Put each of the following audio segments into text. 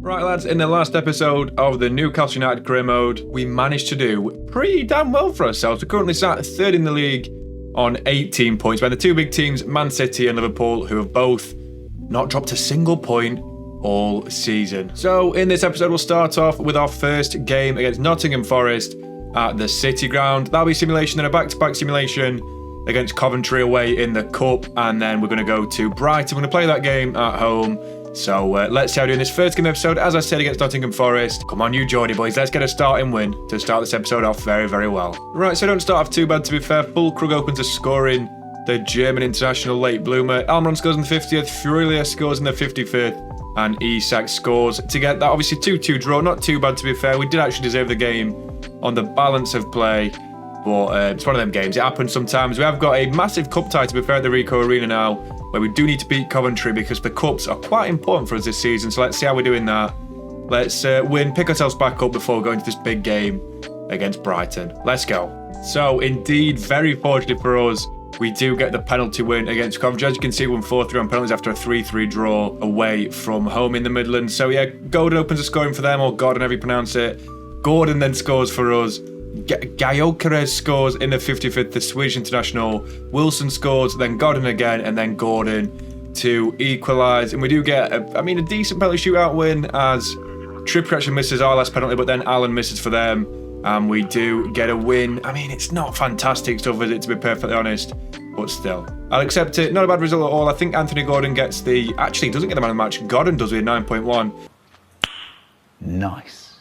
Right lads, in the last episode of the Newcastle United career mode, we managed to do pretty damn well for ourselves. We're currently sat third in the league on 18 points. We had the two big teams, Man City and Liverpool, who have both not dropped a single point all season. So in this episode, we'll start off with our first game against Nottingham Forest at the City Ground. That'll be simulation, then a back-to-back simulation against Coventry away in the Cup, and then we're going to go to Brighton. We're going to play that game at home. So let's see how we're doing this first game episode, as I said, against Nottingham Forest. Come on, you Geordie boys, let's get a starting win to start this episode off very, very well. Right, so don't start off too bad, to be fair. Fulkrug opens a scoring. The German international late bloomer. Almiron scores in the 50th, Furia scores in the 55th, and Isak scores to get that obviously 2-2 draw. Not too bad, to be fair. We did actually deserve the game on the balance of play, but it's one of them games. It happens sometimes. We have got a massive cup tie, to be fair, at the Rico Arena now, where we do need to beat Coventry because the cups are quite important for us this season. So let's see how we're doing that. Let's win, pick ourselves back up before going to this big game against Brighton. Let's go. So indeed, very fortunately for us, we do get the penalty win against Coventry. As you can see, we won 4-3 on penalties after a 3-3 draw away from home in the Midlands. So yeah, Gordon opens a scoring for them, or Gordon, however you pronounce it. Gordon then scores for us. Gyökeres scores in the 55th, the Swedish international. Wilson scores, then Gordon again, and then Gordon to equalise. And we do get, a decent penalty shootout win, as Trippier actually misses our last penalty, but then Allen misses for them. And we do get a win. I mean, it's not fantastic stuff, is it, to be perfectly honest? But still, I'll accept it. Not a bad result at all. I think Anthony Gordon gets the... Actually, he doesn't get the man of the match. Gordon does with a 9.1. Nice.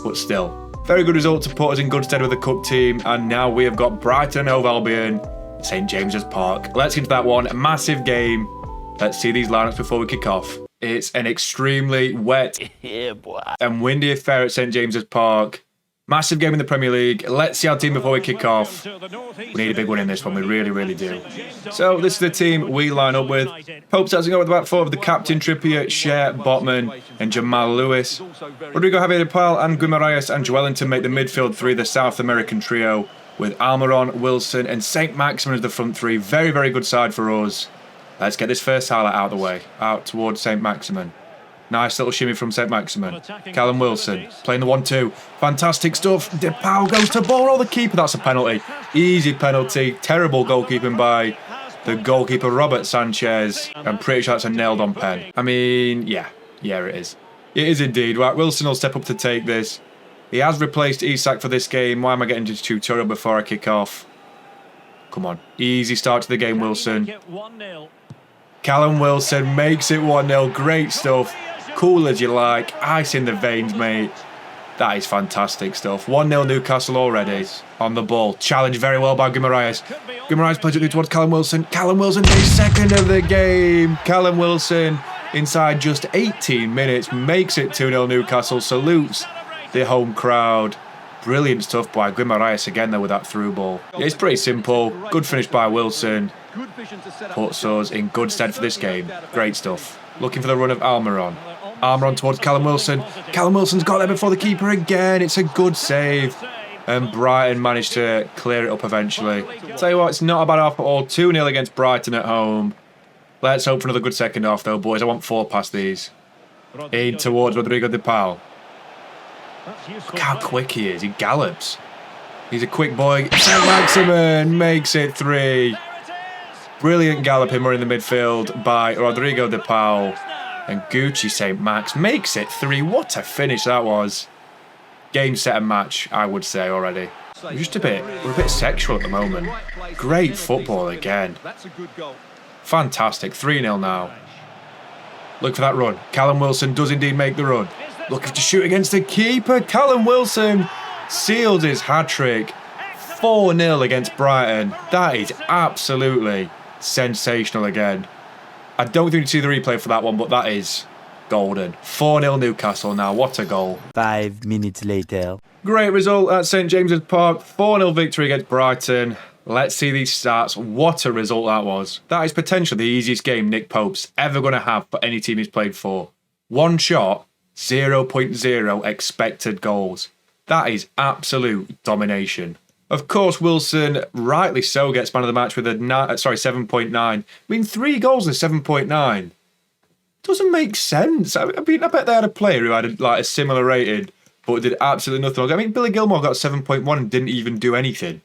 But still, very good result to put us in good stead with the cup team. And now we have got Brighton and Hove Albion, St James's Park. Let's get into that one. A massive game. Let's see these lineups before we kick off. It's an extremely wet and windy affair at St James's Park. Massive game in the Premier League. Let's see our team before we kick off. We need a big win in this one. We really, really do. So this is the team we line up with. Pope starting out with the back four of the captain, Trippier, Cher, Botman, and Jamal Lewis. Rodrigo Javier de Paul and Guimaraes and Joelinton make the midfield three, the South American trio, with Almiron, Wilson, and St Maximin as the front three. Very, very good side for us. Let's get this first highlight out of the way. Out towards St Maximin. Nice little shimmy from St Maximin. Callum Wilson playing the 1-2. Fantastic stuff. DePaul goes to ball. Oh, the keeper. That's a penalty. Easy penalty. Terrible goalkeeping by the goalkeeper, Robert Sanchez. I'm pretty sure that's a nailed on pen. I mean, yeah. Yeah, it is. It is indeed. Right, Wilson will step up to take this. He has replaced Isak for this game. Why am I getting into tutorial before I kick off? Come on. Easy start to the game, Wilson. Callum Wilson makes it 1-0. Great stuff. Cool as you like. Ice in the veins, mate. That is fantastic stuff. 1-0 Newcastle already on the ball. Challenged very well by Guimaraes. Guimaraes plays it towards Callum Wilson. Callum Wilson, his second of the game. Callum Wilson, inside just 18 minutes, makes it 2-0 Newcastle. Salutes the home crowd. Brilliant stuff by Guimaraes again, though, with that through ball. Yeah, it's pretty simple. Good finish by Wilson. Puts us in good stead for this game. Great stuff. Looking for the run of Almiron. Almiron towards Callum Wilson. Callum Wilson's got there before the keeper again. It's a good save. And Brighton managed to clear it up eventually. Tell you what, it's not a bad half at all. 2-0 against Brighton at home. Let's hope for another good second half, though, boys. I want 4 past these. In towards Rodrigo de Paul. Look how quick he is. He gallops. He's a quick boy. St Maximin makes it 3. Brilliant galloping in the midfield by Rodrigo de Paul. And Gucci St Max makes it 3. What a finish that was. Game, set and match, I would say already. We're a bit sexual at the moment. Great football again. Fantastic. 3-0 now. Look for that run. Callum Wilson does indeed make the run. Looking to shoot against the keeper. Callum Wilson seals his hat-trick. 4-0 against Brighton. That is absolutely sensational again. I don't think you see the replay for that one, but that is golden. 4-0 Newcastle now. What a goal. 5 minutes later. Great result at St James's Park. 4-0 victory against Brighton. Let's see these stats. What a result that was. That is potentially the easiest game Nick Pope's ever going to have for any team he's played for. One shot, 0.0 expected goals. That is absolute domination. Of course, Wilson, rightly so, gets man of the match with a 7.9. I mean, 3 goals and 7.9. Doesn't make sense. I mean, I bet they had a player who had like a similar rating, but did absolutely nothing. I mean, Billy Gilmore got 7.1 and didn't even do anything.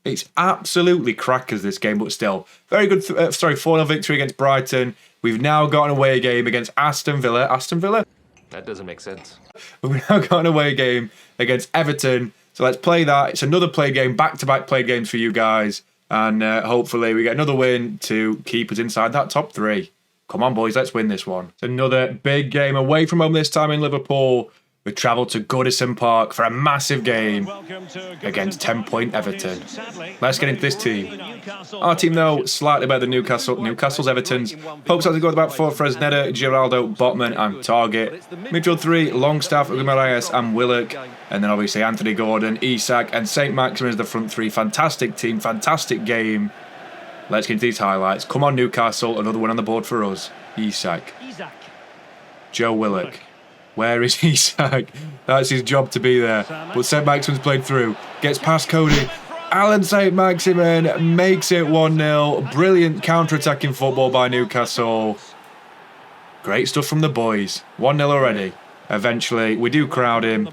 It's absolutely crackers, this game, but still. Very good, 4-0 victory against Brighton. We've now got an away game against Aston Villa. Aston Villa? That doesn't make sense. We've now got an away game against Everton. So let's play that. It's another play game, back-to-back play games for you guys. And hopefully we get another win to keep us inside that top 3. Come on, boys, let's win this one. It's another big game away from home this time in Liverpool. We travel to Goodison Park for a massive game against 10-point Everton. Let's get into this team. Our team, though, slightly better than Newcastle. Newcastle's Everton's. Popes has to go with about 4. Fresneda, Giraldo, Botman and Target. Midfield 3, Longstaff, Guimaraes and Willock. And then obviously Anthony Gordon, Isak and St. Maximin as the front 3. Fantastic team, fantastic game. Let's get into these highlights. Come on, Newcastle. Another one on the board for us. Isak. Joe Willock. Where is Isak? That's his job to be there. But St. Maximin's played through. Gets past Cody. Alan St. Maximin makes it 1-0. Brilliant counter-attacking football by Newcastle. Great stuff from the boys. 1-0 already. Eventually, we do crowd him.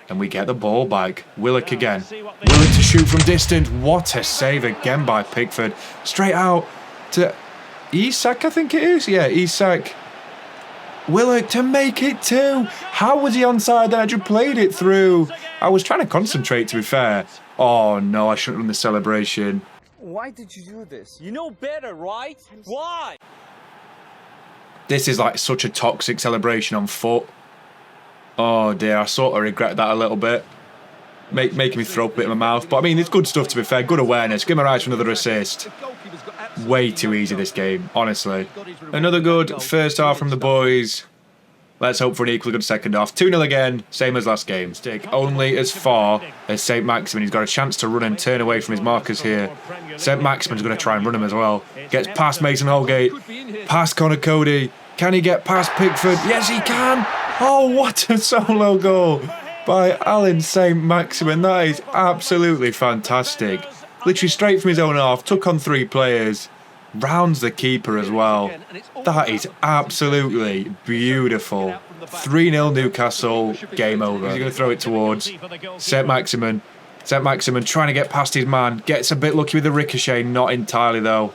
And we get the ball back. Willock again. Willock to shoot from distance. What a save again by Pickford. Straight out to Isak, I think it is. Yeah, Isak. Willock to make it 2. How was he onside there? I just played it through. I was trying to concentrate, to be fair. Oh, no, I shouldn't have done the celebration. Why did you do this? You know better, right? Why? This is like such a toxic celebration on foot. Oh, dear, I sort of regret that a little bit. Making me throw up a bit in my mouth. But, I mean, it's good stuff, to be fair. Good awareness. Guimaraes for another assist. Way too easy, this game, honestly. Another good first half from the boys. Let's hope for an equally good second half. 2-0 again, same as last game. Stick only as far as St. Maximin. He's got a chance to run and turn away from his markers here. St. Maximin's going to try and run him as well. Gets past Mason Holgate. Past Connor Cody. Can he get past Pickford? Yes, he can. Oh, what a solo goal by Alan St. Maximin. That is absolutely fantastic. Literally straight from his own half. Took on 3 players. Rounds the keeper as well. That is absolutely beautiful. 3-0 Newcastle. Game over. He's going to throw it towards St. Maximin. St. Maximin trying to get past his man. Gets a bit lucky with the ricochet. Not entirely, though.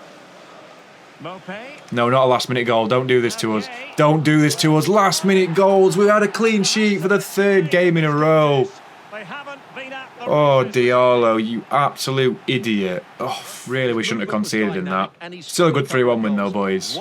No, not a last-minute goal. Don't do this to us. Don't do this to us. Last-minute goals. We've had a clean sheet for the 3rd game in a row. Oh, Diallo, you absolute idiot. Oh, really, we shouldn't have conceded in that. Still a good 3-1 win, though, boys.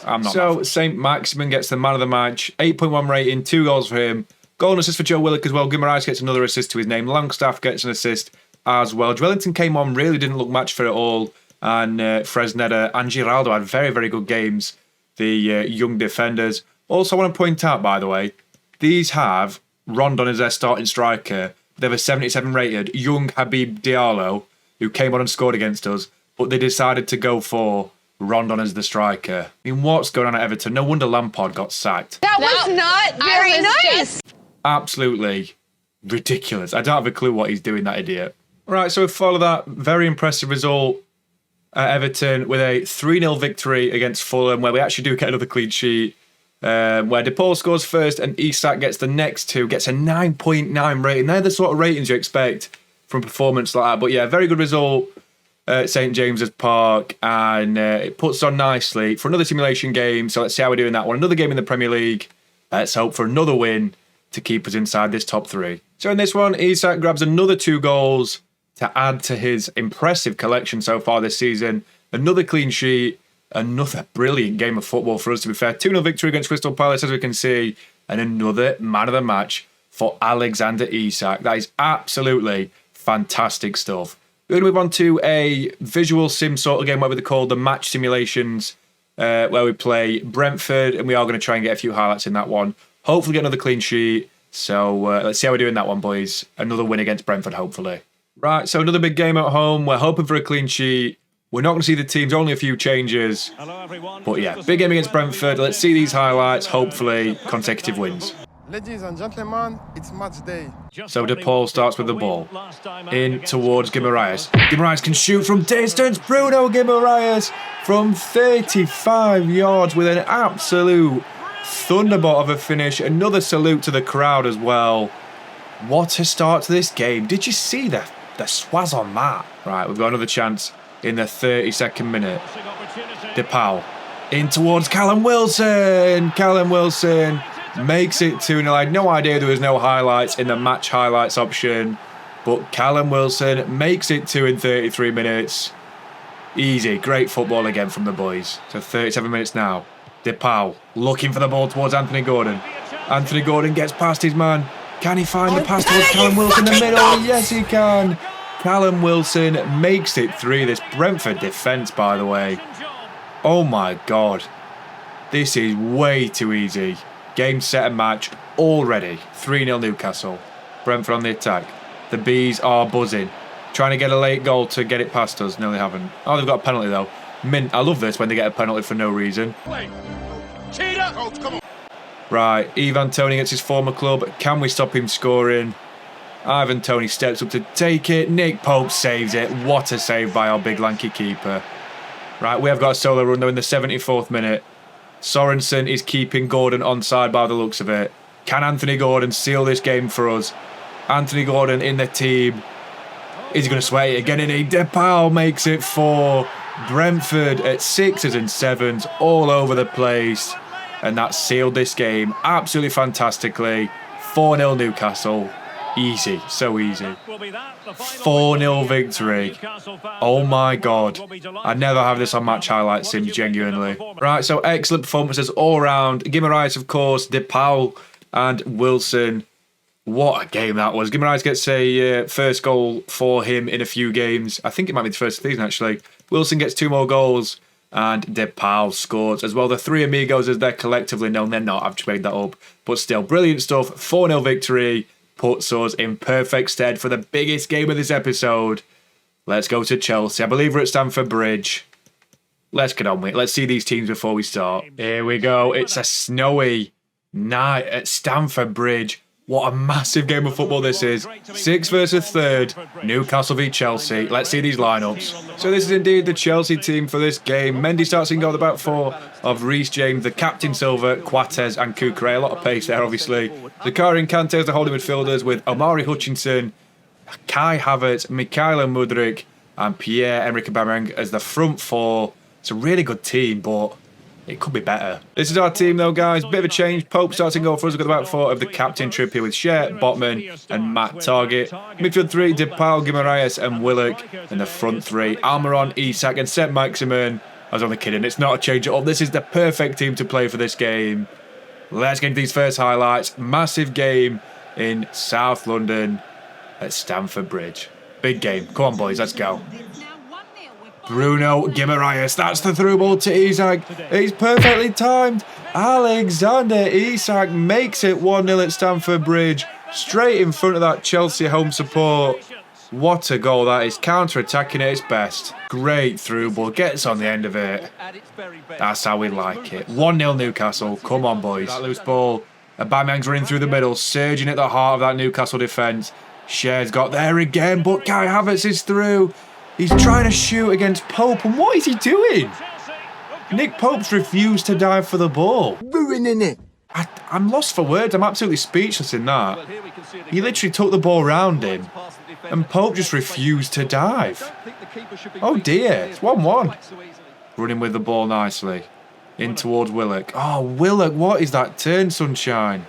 I'm not. So, St. Maximin gets the man of the match. 8.1 rating, 2 goals for him. Goal and assist for Joe Willock as well. Guimaraes gets another assist to his name. Longstaff gets an assist as well. Wellington came on, really didn't look match for it all. And Fresneda and Giraldo had very, very good games. The young defenders. Also, I want to point out, by the way, these have Rondon as their starting striker. They have a 77 rated young Habib Diallo, who came on and scored against us, but they decided to go for Rondon as the striker. I mean, what's going on at Everton? No wonder Lampard got sacked. That was not very nice. Absolutely ridiculous. I don't have a clue what he's doing, that idiot. Right, so we follow that very impressive result at Everton with a 3-0 victory against Fulham, where we actually do get another clean sheet. Where DePaul scores first and Isak gets the next 2, gets a 9.9 rating. They're the sort of ratings you expect from a performance like that. But yeah, very good result at St. James's Park, and it puts on nicely for another simulation game. So let's see how we're doing that one. Another game in the Premier League. Let's hope for another win to keep us inside this top 3. So in this one, Isak grabs another 2 goals to add to his impressive collection so far this season. Another clean sheet. Another brilliant game of football for us, to be fair. 2-0 victory against Crystal Palace, as we can see. And another man of the match for Alexander Isak. That is absolutely fantastic stuff. We're going to move on to a visual sim sort of game, where we call the match simulations, where we play Brentford. And we are going to try and get a few highlights in that one. Hopefully get another clean sheet. So let's see how we're doing that one, boys. Another win against Brentford, hopefully. Right, so another big game at home. We're hoping for a clean sheet. We're not going to see the teams, only a few changes. But yeah, big game against Brentford. Let's see these highlights. Hopefully, consecutive wins. Ladies and gentlemen, it's match day. So DePaul starts with the ball. In towards Guimaraes. Guimaraes can shoot from distance. Bruno Guimaraes from 35 yards with an absolute thunderbolt of a finish. Another salute to the crowd as well. What a start to this game. Did you see the swaz on that? Right, we've got another chance in the 32nd minute. DePaul. In towards Callum Wilson. Callum Wilson makes it 2-0. I had no idea there was no highlights in the match highlights option. But Callum Wilson makes it 2 in 33 minutes. Easy. Great football again from the boys. So 37 minutes now. DePaul looking for the ball towards Anthony Gordon. Anthony Gordon gets past his man. Can he find the pass towards Callum Wilson in the middle? Yes, he can. Callum Wilson makes it 3. This Brentford defence, by the way. Oh my God. This is way too easy. Game, set and match already. 3-0 Newcastle. Brentford on the attack. The Bees are buzzing. Trying to get a late goal to get it past us. No, they haven't. Oh, they've got a penalty though. Mint. I love this when they get a penalty for no reason. Right, Ivan Toney against his former club. Can we stop him scoring? Ivan Toney steps up to take it. Nick Pope saves it. What a save by our big lanky keeper. Right, we have got a solo run though in the 74th minute. Sorensen is keeping Gordon onside by the looks of it. Can Anthony Gordon seal this game for us? Anthony Gordon in the team. Is he going to sway it again? And DePaul makes it 4. Brentford at 6s and 7s all over the place. And that sealed this game absolutely fantastically. 4-0 Newcastle. Easy, so easy. 4-0 victory. Oh my God. I never have this on match highlights sim, genuinely. Right, so excellent performances all round. Guimaraes, of course, DePaul and Wilson. What a game that was. Guimaraes gets a first goal for him in a few games. I think it might be the first of the season, actually. Wilson gets 2 more goals. And DePaul scores as well. The 3 amigos, as they're collectively known. They're not. I've just made that up. But still, brilliant stuff. 4-0 victory. Puts us in perfect stead for the biggest game of this episode. Let's go to Chelsea. I believe we're at Stamford Bridge. Let's get on with it. Let's see these teams before we start. Here we go. It's a snowy night at Stamford Bridge. What a massive game of football this is. 6th versus 3rd. Newcastle v Chelsea. Let's see these lineups. So this is indeed the Chelsea team for this game. Mendy starts in goal, the back 4 of Reece James, the captain Silva, Coates and Cucurella. A lot of pace there, obviously. Zakari and Kante as the holding midfielders with Omari Hutchinson, Kai Havertz, Mikhailo Mudryk and Pierre-Emerick Aubameyang as the front 4. It's a really good team, but it could be better. This is our team though, guys. Bit of a change. Pope starting goal for us. We've got the back 4 of the captain Trippier with Sher, Botman and Matt Target. Midfield 3, DePaul, Guimaraes and Willock. And the front 3, Almiron, Isak and Saint-Maximin. I was only kidding. It's not a change at all. This is the perfect team to play for this game. Let's get into these first highlights. Massive game in South London at Stamford Bridge. Big game. Come on, boys. Let's go. Bruno Guimaraes, that's the through ball to Isak. It's perfectly timed. Alexander Isak makes it 1-0 at Stamford Bridge. Straight in front of that Chelsea home support. What a goal that is. Counter-attacking at its best. Great through ball. Gets on the end of it. That's how we like it. 1-0 Newcastle. Come on, boys. That loose ball. Aubameyang's running through the middle. Surging at the heart of that Newcastle defence. Sher's got there again, but Kai Havertz is through. He's trying to shoot against Pope, and what is he doing? Nick Pope's refused to dive for the ball. Ruining it. I'm lost for words. I'm absolutely speechless in that. He literally took the ball round him, and Pope just refused to dive. Oh dear, it's 1-1. Running with the ball nicely. In towards Willock. Oh, Willock, what is that turn, sunshine?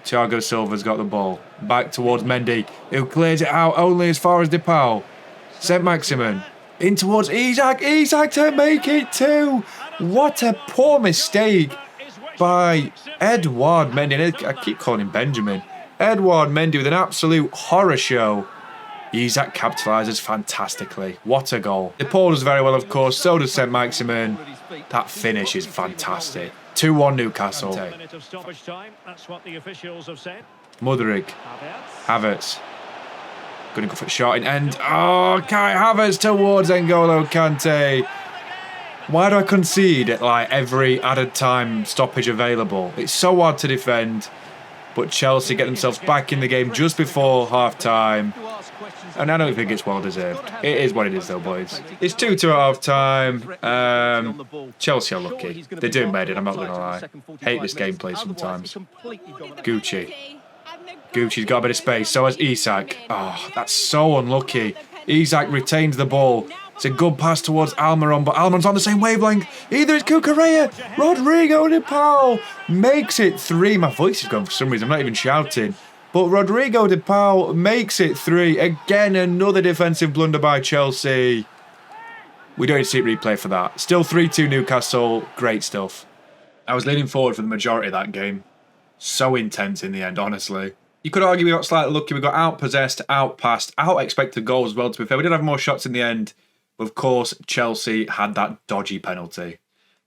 Thiago Silva's got the ball. Back towards Mendy, who clears it out only as far as DePaul. Saint-Maximin. In towards Isak. Isak to make it 2. What a poor mistake by Edouard Mendy. I keep calling him Benjamin. Edouard Mendy with an absolute horror show. Isak capitalises fantastically. What a goal. DePaul does very well, of course. So does Saint-Maximin. That finish is fantastic. 2-1 Newcastle. Mudryk. Havertz. Gonna go for a shot in end. Oh, Kai Havertz towards N'Golo Kante. Why do I concede at like every added time stoppage available? It's so hard to defend. But Chelsea get themselves back in the game just before half-time. And I don't think it's well deserved. It is what it is though, boys. It's 2-2 at half-time. Chelsea are lucky. They're doing made it, I'm not going to lie. Hate this gameplay sometimes. Gucci's got a bit of space, so has Isak. Oh, that's so unlucky. Isak retains the ball. It's a good pass towards Almiron, but Almiron's on the same wavelength. Either it's Cucurella, Rodrigo De Paul makes it 3. My voice is gone for some reason, I'm not even shouting. But Rodrigo De Paul makes it 3. Again, another defensive blunder by Chelsea. We don't need to see replay for that. Still 3-2 Newcastle, great stuff. I was leaning forward for the majority of that game. So intense in the end, honestly. You could argue we got slightly lucky. We got out-possessed, out-passed, out-expected goals as well, to be fair. We did have more shots in the end. Of course, Chelsea had that dodgy penalty.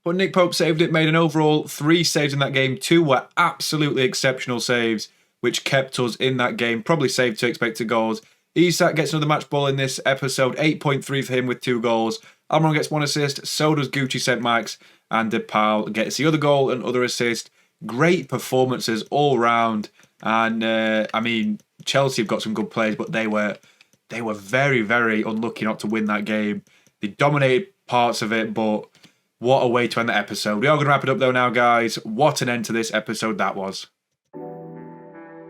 But Nick Pope saved it, made an overall 3 saves in that game. 2 were absolutely exceptional saves, which kept us in that game. Probably saved 2 expected goals. Isak gets another match ball in this episode. 8.3 for him with 2 goals. Almiron gets 1 assist. So does Gucci, St. Max. And De Paul gets the other goal and other assist. Great performances all round. And, I mean, Chelsea have got some good players, but they were very, very unlucky not to win that game. They dominated parts of it, but what a way to end the episode. We are going to wrap it up though now, guys. What an end to this episode that was.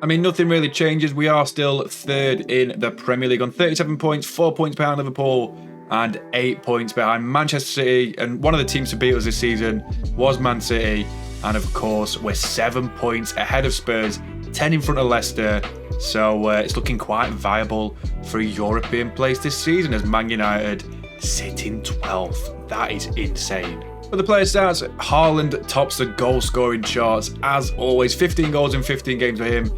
I mean, nothing really changes. We are still 3rd in the Premier League on 37 points, 4 points behind Liverpool and 8 points behind Manchester City. And one of the teams to beat us this season was Man City. And of course, we're 7 points ahead of Spurs, 10 in front of Leicester. So it's looking quite viable for a European place this season as Man United sit in 12th. That is insane. For the player stats, Haaland tops the goal scoring charts as always. 15 goals in 15 games for him.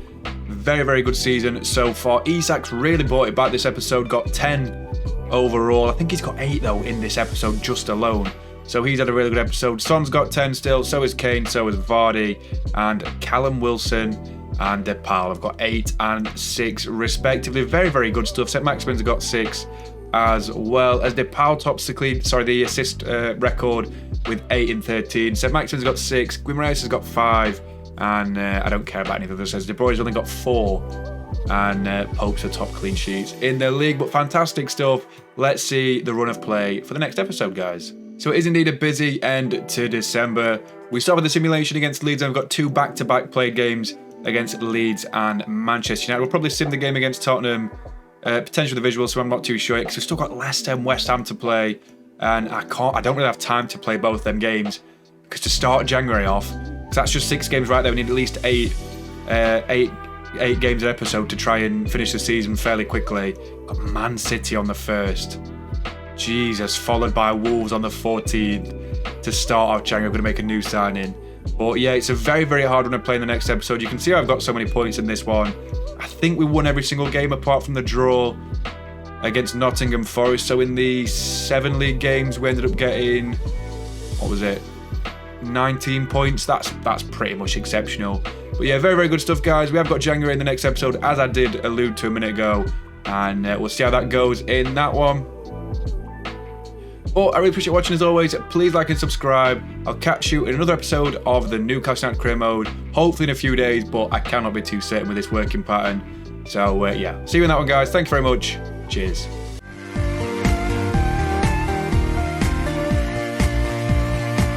Very, very good season so far. Isak's really brought it back this episode. Got 10 overall. I think he's got 8 though in this episode just alone. So he's had a really good episode. Son's got 10 still. So is Kane. So is Vardy. And Callum Wilson and De Paul have got 8 and 6 respectively. Very, very good stuff. St. Maximin's got 6 as well as De Paul tops the assist record with 8 in 13. St. Maximin's got 6. Guimaraes has got 5. And I don't care about any of the others. De Bruyne's only got 4. And Pope's the top clean sheets in the league. But fantastic stuff. Let's see the run of play for the next episode, guys. So it is indeed a busy end to December. We start with the simulation against Leeds, and we've got 2 back-to-back played games against Leeds and Manchester United. We'll probably sim the game against Tottenham, potentially the visuals, so I'm not too sure, because we've still got Leicester and West Ham to play, and I don't really have time to play both them games, because to start January off, because that's just 6 games right there, we need at least 8 games an episode to try and finish the season fairly quickly. Got Man City on the 1st. Jesus, followed by Wolves on the 14th to start off January. We're going to make a new signing. But yeah, it's a very, very hard one to play in the next episode. You can see I've got so many points in this one. I think we won every single game apart from the draw against Nottingham Forest. So in the 7 league games, we ended up getting, 19 points. That's pretty much exceptional. But yeah, very, very good stuff, guys. We have got January in the next episode, as I did allude to a minute ago. And we'll see how that goes in that one. But I really appreciate watching as always. Please like and subscribe. I'll catch you in another episode of the Newcastle United career mode, hopefully in a few days, but I cannot be too certain with this working pattern. So yeah, see you in that one, guys. Thank you very much. Cheers.